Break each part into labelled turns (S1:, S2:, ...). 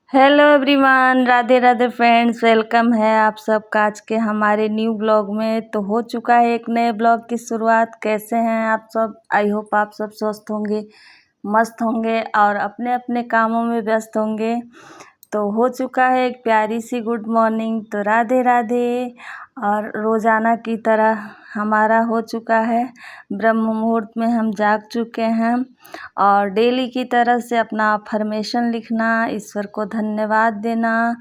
S1: Hello everyone, Radhe Radhe friends. Welcome है आप सबका आज के हमारे न्यू ब्लॉग में। तो हो चुका है एक नए ब्लॉग की शुरुआत। कैसे हैं आप सब? आई होप आप सब स्वस्थ होंगे, मस्त होंगे और अपने अपने कामों में व्यस्त होंगे। तो हो चुका है एक प्यारी सी गुड मॉर्निंग। तो राधे राधे। और रोज़ाना की तरह हमारा हो चुका है ब्रह्म मुहूर्त में हम जाग चुके हैं और डेली की तरह से अपना अफर्मेशन लिखना, ईश्वर को धन्यवाद देना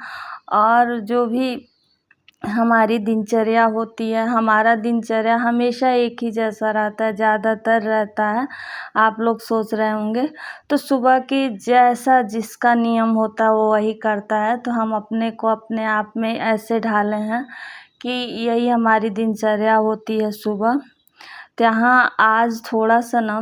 S1: और जो भी हमारी दिनचर्या होती है। हमारा दिनचर्या हमेशा एक ही जैसा रहता है, ज़्यादातर रहता है। आप लोग सोच रहे होंगे तो सुबह की जैसा जिसका नियम होता है वो वही करता है। तो हम अपने को अपने आप में ऐसे ढाले हैं कि यही हमारी दिनचर्या होती है सुबह। तो यहाँ आज थोड़ा सा ना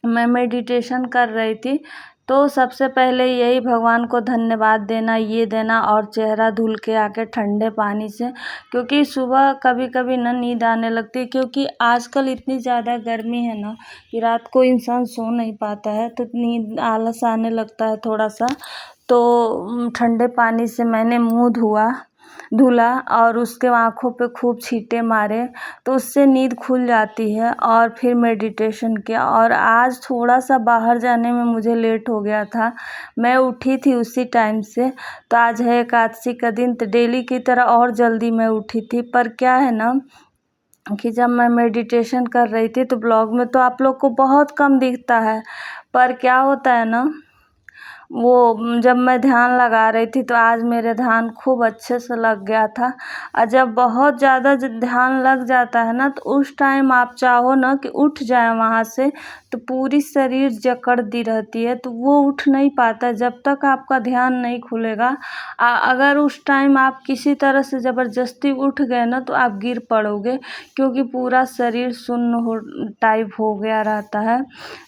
S1: मैं मेडिटेशन कर रही थी, तो सबसे पहले यही भगवान को धन्यवाद देना, ये देना और चेहरा धुल के आके ठंडे पानी से, क्योंकि सुबह कभी कभी ना नींद आने लगती है। क्योंकि आजकल इतनी ज़्यादा गर्मी है ना कि रात को इंसान सो नहीं पाता है, तो नींद आलस आने लगता है थोड़ा सा। तो ठंडे पानी से मैंने मुँह धुला और उसके आँखों पे खूब छींटे मारे, तो उससे नींद खुल जाती है। और फिर मेडिटेशन किया। और आज थोड़ा सा बाहर जाने में मुझे लेट हो गया था, मैं उठी थी उसी टाइम से। तो आज है एकादशी का दिन, तो डेली की तरह और जल्दी मैं उठी थी। पर क्या है ना कि जब मैं मेडिटेशन कर रही थी तो ब्लॉग में तो आप लोग को बहुत कम दिखता है, पर क्या होता है ना, वो जब मैं ध्यान लगा रही थी तो आज मेरे ध्यान खूब अच्छे से लग गया था। और जब बहुत ज़्यादा ध्यान लग जाता है ना, तो उस टाइम आप चाहो ना कि उठ जाए वहाँ से, तो पूरी शरीर जकड़ दी रहती है, तो वो उठ नहीं पाता जब तक आपका ध्यान नहीं खुलेगा। अगर उस टाइम आप किसी तरह से ज़बरदस्ती उठ गए ना, तो आप गिर पड़ोगे, क्योंकि पूरा शरीर सुन्न हो टाइप हो गया रहता है।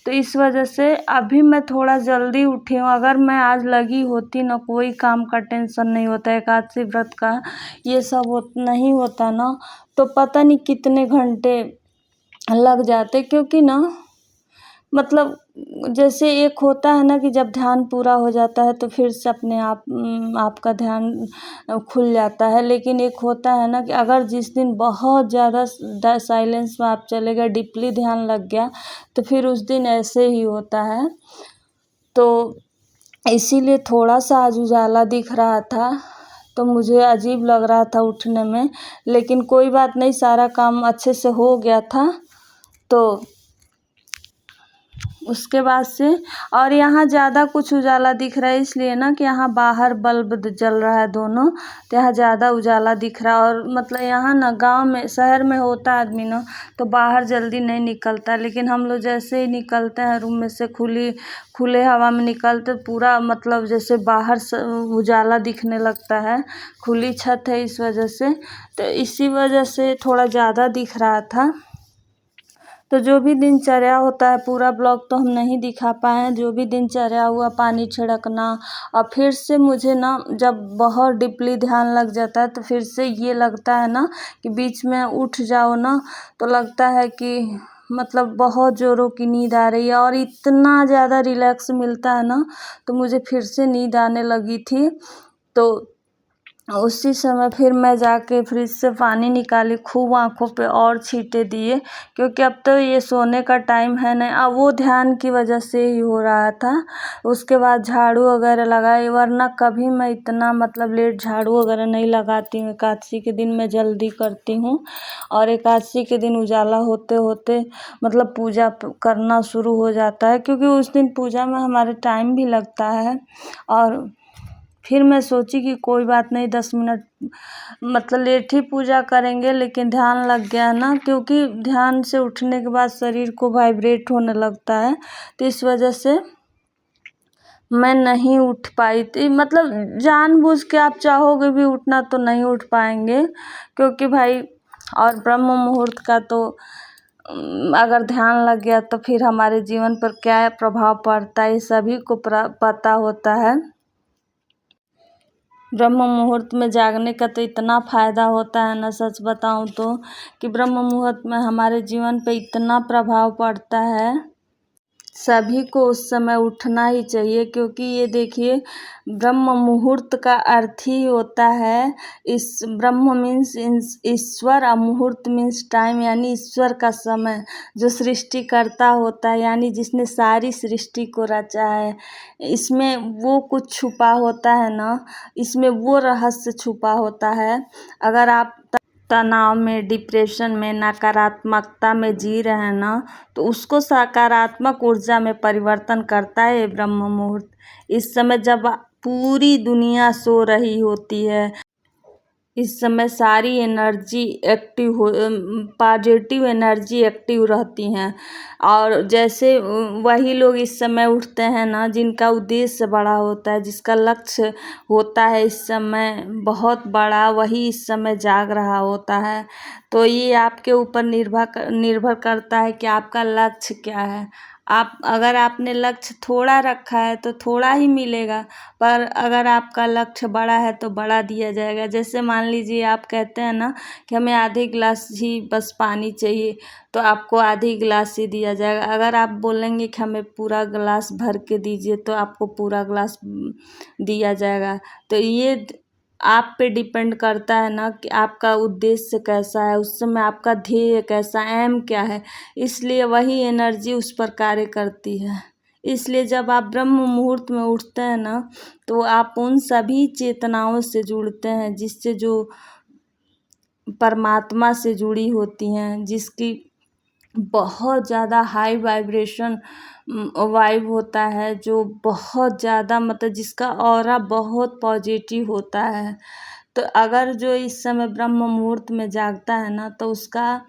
S1: तो इस वजह से अभी मैं थोड़ा जल्दी उठी हूँ। अगर मैं आज लगी होती ना, कोई काम का टेंशन नहीं होता, एकादशी व्रत का ये सब नहीं होता ना, तो पता नहीं कितने घंटे लग जाते। क्योंकि ना मतलब जैसे एक होता है ना कि जब ध्यान पूरा हो जाता है तो फिर से अपने आप आपका ध्यान खुल जाता है। लेकिन एक होता है ना कि अगर जिस दिन बहुत ज़्यादा साइलेंस में आप चले गए, डीपली ध्यान लग गया, तो फिर उस दिन ऐसे ही होता है। तो इसीलिए थोड़ा सा आज उजाला दिख रहा था, तो मुझे अजीब लग रहा था उठने में, लेकिन कोई बात नहीं, सारा काम अच्छे से हो गया था। तो उसके बाद से और यहाँ ज़्यादा कुछ उजाला दिख रहा है, इसलिए ना कि यहाँ बाहर बल्ब जल रहा है दोनों, तो यहाँ ज़्यादा उजाला दिख रहा है। और मतलब यहाँ ना गांव में, शहर में होता आदमी ना तो बाहर जल्दी नहीं निकलता, लेकिन हम लोग जैसे ही निकलते हैं रूम में से, खुले हवा में निकलते, पूरा मतलब जैसे बाहर उजाला दिखने लगता है। खुली छत है इस वजह से, तो इसी वजह से थोड़ा ज़्यादा दिख रहा था। तो जो भी दिनचर्या होता है, पूरा ब्लॉग तो हम नहीं दिखा पाए हैं। जो भी दिनचर्या हुआ, पानी छिड़कना, और फिर से मुझे ना जब बहुत डीपली ध्यान लग जाता है तो फिर से ये लगता है ना कि बीच में उठ जाओ ना, तो लगता है कि मतलब बहुत ज़ोरों की नींद आ रही है और इतना ज़्यादा रिलैक्स मिलता है ना, तो मुझे फिर से नींद आने लगी थी। तो उसी समय फिर मैं जाके फ्रिज से पानी निकाली, खूब आँखों पे और छींटे दिए, क्योंकि अब तो ये सोने का टाइम है नहीं। अब वो ध्यान की वजह से ही हो रहा था। उसके बाद झाड़ू वगैरह लगाई, वरना कभी मैं इतना मतलब लेट झाड़ू वगैरह नहीं लगाती हूँ। एकादशी के दिन मैं जल्दी करती हूँ, और एकादशी के दिन उजाला होते होते मतलब पूजा करना शुरू हो जाता है, क्योंकि उस दिन पूजा में हमारे टाइम भी लगता है। और फिर मैं सोची कि कोई बात नहीं, 10 मिनट मतलब लेट ही पूजा करेंगे, लेकिन ध्यान लग गया ना, क्योंकि ध्यान से उठने के बाद शरीर को वाइब्रेट होने लगता है, तो इस वजह से मैं नहीं उठ पाई थी। मतलब जानबूझ के आप चाहोगे भी उठना तो नहीं उठ पाएंगे, क्योंकि भाई और ब्रह्म मुहूर्त का तो अगर ध्यान लग गया तो फिर हमारे जीवन पर क्या प्रभाव पड़ता है, ये सभी को पता होता है। ब्रह्म मुहूर्त में जागने का तो इतना फ़ायदा होता है ना, सच बताऊं तो, कि ब्रह्म मुहूर्त में हमारे जीवन पे इतना प्रभाव पड़ता है सभी को उस समय उठना ही चाहिए, क्योंकि ये देखिए ब्रह्म मुहूर्त का अर्थ ही होता है, इस ब्रह्म मीन्स ईश्वर, और मुहूर्त मीन्स टाइम, यानी ईश्वर का समय, जो सृष्टिकर्ता होता है, यानी जिसने सारी सृष्टि को रचा है। इसमें वो कुछ छुपा होता है ना, इसमें वो रहस्य छुपा होता है। अगर आप तनाव में, डिप्रेशन में, नकारात्मकता में जी रहे हैं ना, तो उसको सकारात्मक ऊर्जा में परिवर्तन करता है ये ब्रह्म मुहूर्त। इस समय जब पूरी दुनिया सो रही होती है, इस समय सारी एनर्जी एक्टिव हो, पॉजिटिव एनर्जी एक्टिव रहती हैं। और जैसे वही लोग इस समय उठते हैं ना, जिनका उद्देश्य बड़ा होता है, जिसका लक्ष्य होता है इस समय बहुत बड़ा, वही इस समय जाग रहा होता है। तो ये आपके ऊपर निर्भर करता है कि आपका लक्ष्य क्या है। अगर आपने लक्ष्य थोड़ा रखा है तो थोड़ा ही मिलेगा, पर अगर आपका लक्ष्य बड़ा है तो बड़ा दिया जाएगा। जैसे मान लीजिए आप कहते हैं ना कि हमें आधे गिलास ही बस पानी चाहिए, तो आपको आधी गिलास ही दिया जाएगा। अगर आप बोलेंगे कि हमें पूरा गिलास भर के दीजिए, तो आपको पूरा गिलास दिया जाएगा। तो ये आप पे डिपेंड करता है ना कि आपका उद्देश्य कैसा है, उस समय आपका ध्येय कैसा, एम क्या है। इसलिए वही एनर्जी उस पर कार्य करती है। इसलिए जब आप ब्रह्म मुहूर्त में उठते हैं ना, तो आप उन सभी चेतनाओं से जुड़ते हैं जिससे, जो परमात्मा से जुड़ी होती हैं, जिसकी बहुत ज़्यादा हाई वाइब्रेशन वाइब होता है, जो बहुत ज़्यादा मतलब जिसका ऑरा बहुत पॉजिटिव होता है। तो अगर जो इस समय ब्रह्म मुहूर्त में जागता है ना, तो उसका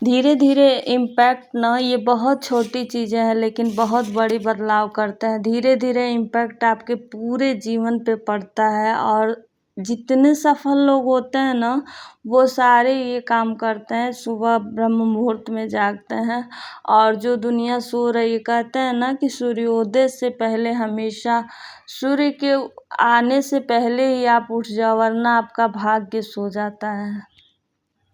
S1: धीरे धीरे इम्पैक्ट ना, ये बहुत छोटी चीज़ें हैं लेकिन बहुत बड़ी बदलाव करते हैं। धीरे धीरे इम्पैक्ट आपके पूरे जीवन पे पड़ता है। और जितने सफल लोग होते हैं ना, वो सारे ये काम करते हैं, सुबह ब्रह्म मुहूर्त में जागते हैं। और जो दुनिया सो रही है, कहते हैं ना कि सूर्योदय से पहले हमेशा, सूर्य के आने से पहले ही आप उठ जाओ, वरना आपका भाग्य सो जाता है।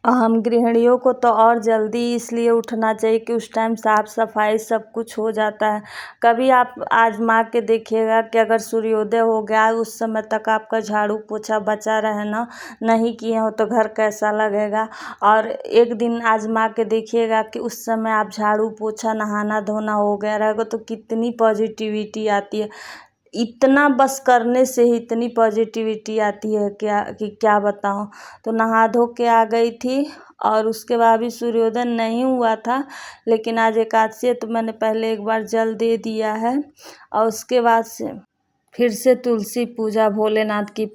S1: हम गृहिणियों को तो और जल्दी इसलिए उठना चाहिए कि उस टाइम साफ सफाई सब कुछ हो जाता है। कभी आप आजमा के देखिएगा कि अगर सूर्योदय हो गया, उस समय तक आपका झाड़ू पोछा बचा रहे ना, नहीं किए हो, तो घर कैसा लगेगा। और एक दिन आजमा के देखिएगा कि उस समय आप झाड़ू पोछा नहाना धोना हो गया रहेगा, तो कितनी पॉजिटिविटी आती है। इतना बस करने से ही इतनी पॉजिटिविटी आती है क्या बताऊँ। तो नहा धो के आ गई थी, और उसके बाद भी सूर्योदय नहीं हुआ था, लेकिन आज एकादशी है तो मैंने पहले एक बार जल दे दिया है। और उसके बाद से फिर से तुलसी पूजा, भोलेनाथ की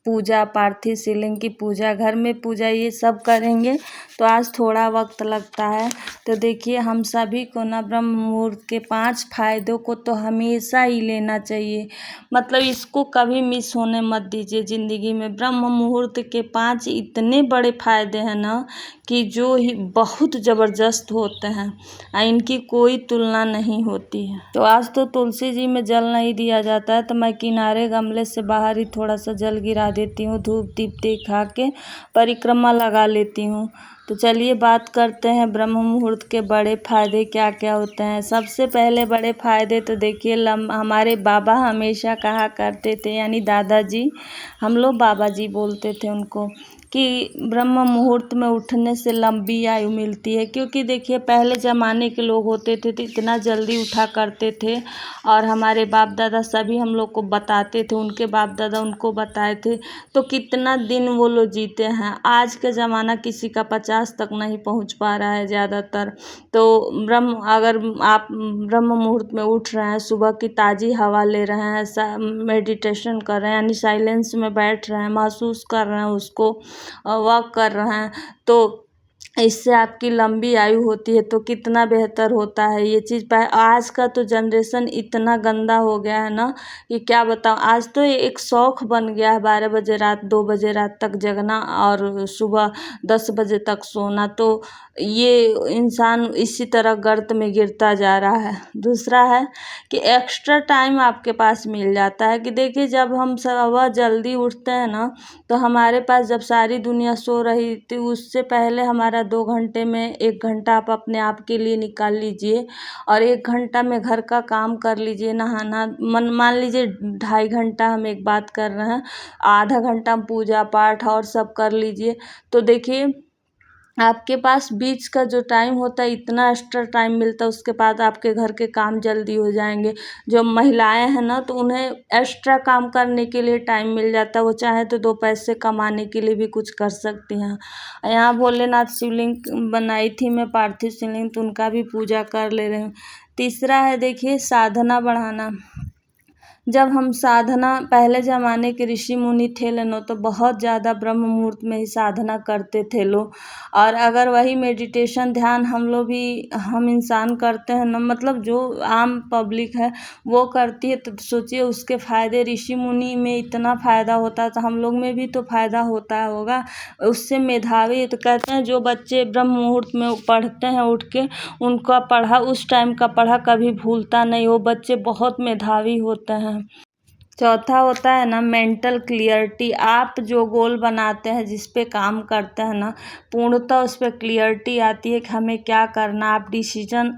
S1: पूजा, पार्थिव शिवलिंग की पूजा, घर में पूजा, ये सब करेंगे। तो आज थोड़ा वक्त लगता है। तो देखिए, हम सभी को ना ब्रह्म मुहूर्त के 5 फायदों को तो हमेशा ही लेना चाहिए। मतलब इसको कभी मिस होने मत दीजिए ज़िंदगी में। ब्रह्म मुहूर्त के 5 इतने बड़े फायदे हैं ना, कि जो ही बहुत ज़बरदस्त होते हैं, इनकी कोई तुलना नहीं होती है। तो आज तो तुलसी जी में जल नहीं दिया जाता है, तो मैं किनारे गमले से बाहर ही थोड़ा सा जल गिरा देती हूँ, धूप दीप दिखा के परिक्रमा लगा लेती हूँ। तो चलिए बात करते हैं ब्रह्म मुहूर्त के बड़े फायदे क्या क्या होते हैं। सबसे पहले बड़े फायदे तो देखिए, हमारे बाबा हमेशा कहा करते थे, यानी दादाजी, हम लोग बाबा जी बोलते थे उनको, कि ब्रह्म मुहूर्त में उठने से लंबी आयु मिलती है। क्योंकि देखिए, पहले ज़माने के लोग होते थे तो इतना जल्दी उठा करते थे, और हमारे बाप दादा सभी हम लोग को बताते थे, उनके बाप दादा उनको बताए थे, तो कितना दिन वो लोग जीते हैं। आज का ज़माना किसी का 50 तक नहीं पहुंच पा रहा है ज़्यादातर। तो अगर आप ब्रह्म मुहूर्त में उठ रहे हैं, सुबह की ताज़ी हवा ले रहे हैं, मेडिटेशन कर रहे हैं, यानी साइलेंस में बैठ रहे हैं, महसूस कर रहे हैं उसको, वॉक कर रहे हैं, तो इससे आपकी लंबी आयु होती है। तो कितना बेहतर होता है ये चीज़। आज का तो जनरेशन इतना गंदा हो गया है ना, कि क्या बताऊँ। आज तो ये एक शौक बन गया है 12 बजे रात, 2 बजे रात तक जगना, और सुबह 10 बजे तक सोना। तो ये इंसान इसी तरह गर्त में गिरता जा रहा है। दूसरा है कि एक्स्ट्रा टाइम आपके पास मिल जाता है। कि देखिए, जब हम सुबह जल्दी उठते हैं ना, तो हमारे पास, जब सारी दुनिया सो रही थी, उससे पहले हमारा या 2 घंटे में 1 घंटा आप अपने आप के लिए निकाल लीजिए और 1 घंटा में घर का काम कर लीजिए। नहाना मान लीजिए 2.5 घंटा हम एक बात कर रहे हैं, आधा घंटा हम पूजा पाठ और सब कर लीजिए। तो देखिए आपके पास बीच का जो टाइम होता है इतना एक्स्ट्रा टाइम मिलता है, उसके बाद आपके घर के काम जल्दी हो जाएंगे। जो महिलाएं हैं ना, तो उन्हें एक्स्ट्रा काम करने के लिए टाइम मिल जाता है, वो चाहे तो 2 पैसे कमाने के लिए भी कुछ कर सकती हैं। यहाँ भोलेनाथ शिवलिंग बनाई थी मैं, पार्थिव शिवलिंग, तो उनका भी पूजा कर ले रही हूँ। तीसरा है देखिए साधना बढ़ाना। जब हम साधना, पहले ज़माने के ऋषि मुनि थे लेनो, तो बहुत ज़्यादा ब्रह्म मुहूर्त में ही साधना करते थे लोग। और अगर वही मेडिटेशन ध्यान हम इंसान करते हैं ना, मतलब जो आम पब्लिक है वो करती है, तो सोचिए उसके फ़ायदे। ऋषि मुनि में इतना फ़ायदा होता है तो हम लोग में भी तो फ़ायदा होता होगा। उससे मेधावी, तो कहते हैं जो बच्चे ब्रह्म मुहूर्त में पढ़ते हैं उठ के, उनका पढ़ा, उस टाइम का पढ़ा कभी भूलता नहीं, वो बच्चे बहुत मेधावी होते हैं। चौथा होता है ना मेंटल क्लियरिटी। आप जो गोल बनाते हैं, जिस पे काम करते हैं ना, पूर्णतः उस पर क्लियरिटी आती है कि हमें क्या करना। आप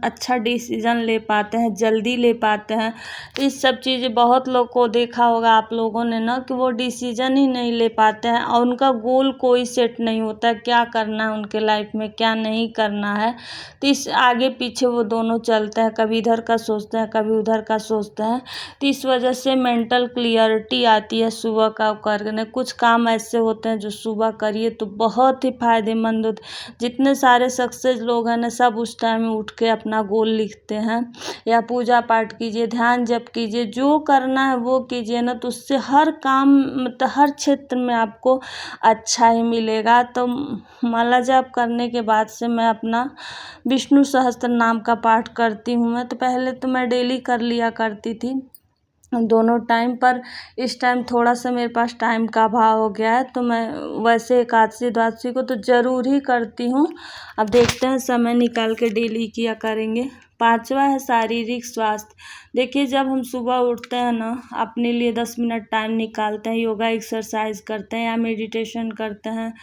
S1: अच्छा डिसीजन ले पाते हैं, जल्दी ले पाते हैं। इस सब चीज़ें बहुत लोग को देखा होगा आप लोगों ने ना, कि वो डिसीजन ही नहीं ले पाते हैं और उनका गोल कोई सेट नहीं होता है, क्या करना है उनके लाइफ में, क्या नहीं करना है। तो इस आगे पीछे वो दोनों चलते हैं, कभी इधर का सोचते हैं, कभी उधर का सोचते हैं। तो इस वजह से मेंटल क्लियरिटी आती है सुबह का करने। कुछ काम ऐसे होते हैं जो सुबह करिए तो बहुत ही फायदेमंद होते। जितने सारे सक्सेस लोग हैं ना, सब उस टाइम में उठ के अपना गोल लिखते हैं। या पूजा पाठ कीजिए, ध्यान जप कीजिए, जो करना है वो कीजिए ना, तो उससे हर काम, मतलब हर क्षेत्र में आपको अच्छा ही मिलेगा। तो माला जाप करने के बाद से मैं अपना विष्णु सहस्त्र नाम का पाठ करती हूँ। मैं तो पहले तो मैं डेली कर लिया करती थी दोनों टाइम, पर इस टाइम थोड़ा सा मेरे पास टाइम का अभाव हो गया है, तो मैं वैसे एकादशी द्वादशी को तो ज़रूर ही करती हूँ। अब देखते हैं, समय निकाल के डेली किया करेंगे। 5वां है शारीरिक स्वास्थ्य। देखिए जब हम सुबह उठते हैं ना, अपने लिए 10 मिनट टाइम निकालते हैं, योगा एक्सरसाइज करते हैं या मेडिटेशन करते हैं,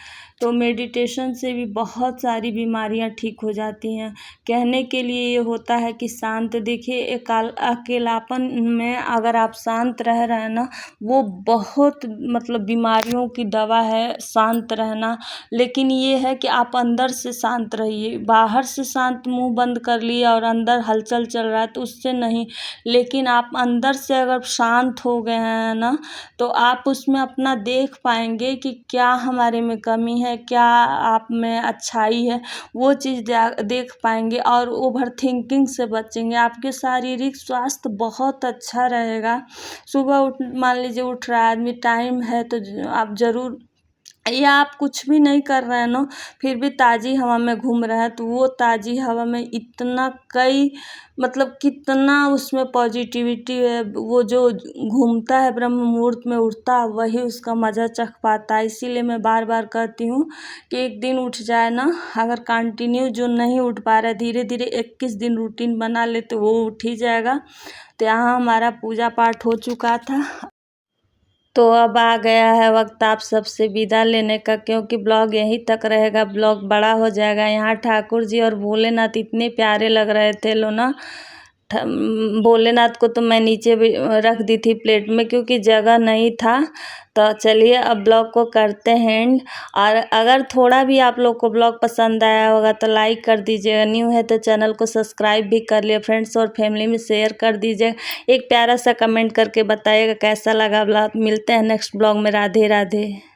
S1: तो मेडिटेशन से भी बहुत सारी बीमारियां ठीक हो जाती हैं। कहने के लिए ये होता है कि शांत, देखिए अकेलापन में अगर आप शांत रह रहे हैं ना, वो बहुत, मतलब बीमारियों की दवा है शांत रहना। लेकिन ये है कि आप अंदर से शांत रहिए। बाहर से शांत मुंह बंद कर लिए और अंदर हलचल चल रहा है तो उससे नहीं, लेकिन आप अंदर से अगर शांत हो गए हैं ना, तो आप उसमें अपना देख पाएंगे कि क्या हमारे में कमी है, क्या आप में अच्छाई है, वो चीज़ देख पाएंगे और ओवर थिंकिंग से बचेंगे। आपके शारीरिक स्वास्थ्य बहुत अच्छा रहेगा। सुबह मान लीजिए उठ रहा है आदमी, टाइम है तो आप ज़रूर, या आप कुछ भी नहीं कर रहे हैं ना, फिर भी ताज़ी हवा में घूम रहे हैं, तो वो ताज़ी हवा में इतना मतलब कितना उसमें पॉजिटिविटी है। वो जो घूमता है ब्रह्म मुहूर्त में उठता है, वही उसका मज़ा चख पाता है। इसीलिए मैं बार बार कहती हूँ कि एक दिन उठ जाए ना, अगर कंटिन्यू जो नहीं उठ पा रहा है, धीरे धीरे 21 दिन रूटीन बना ले तो वो उठ ही जाएगा। तो यहाँ हमारा पूजा पाठ हो चुका था, तो अब आ गया है वक्त आप सबसे विदा लेने का, क्योंकि ब्लॉग यहीं तक रहेगा, ब्लॉग बड़ा हो जाएगा। यहाँ ठाकुर जी और भोलेनाथ इतने प्यारे लग रहे थे लो ना। भोलेनाथ को तो मैं नीचे भी रख दी थी प्लेट में, क्योंकि जगह नहीं था। तो चलिए अब ब्लॉग को करते हैं एंड। और अगर थोड़ा भी आप लोग को ब्लॉग पसंद आया होगा तो लाइक कर दीजिएगा, न्यू है तो चैनल को सब्सक्राइब भी कर लिए, फ्रेंड्स और फैमिली में शेयर कर दीजिए। एक प्यारा सा कमेंट करके बताइएगा कैसा लगा ब्लॉग। मिलते हैं नेक्स्ट ब्लॉग में। राधे राधे।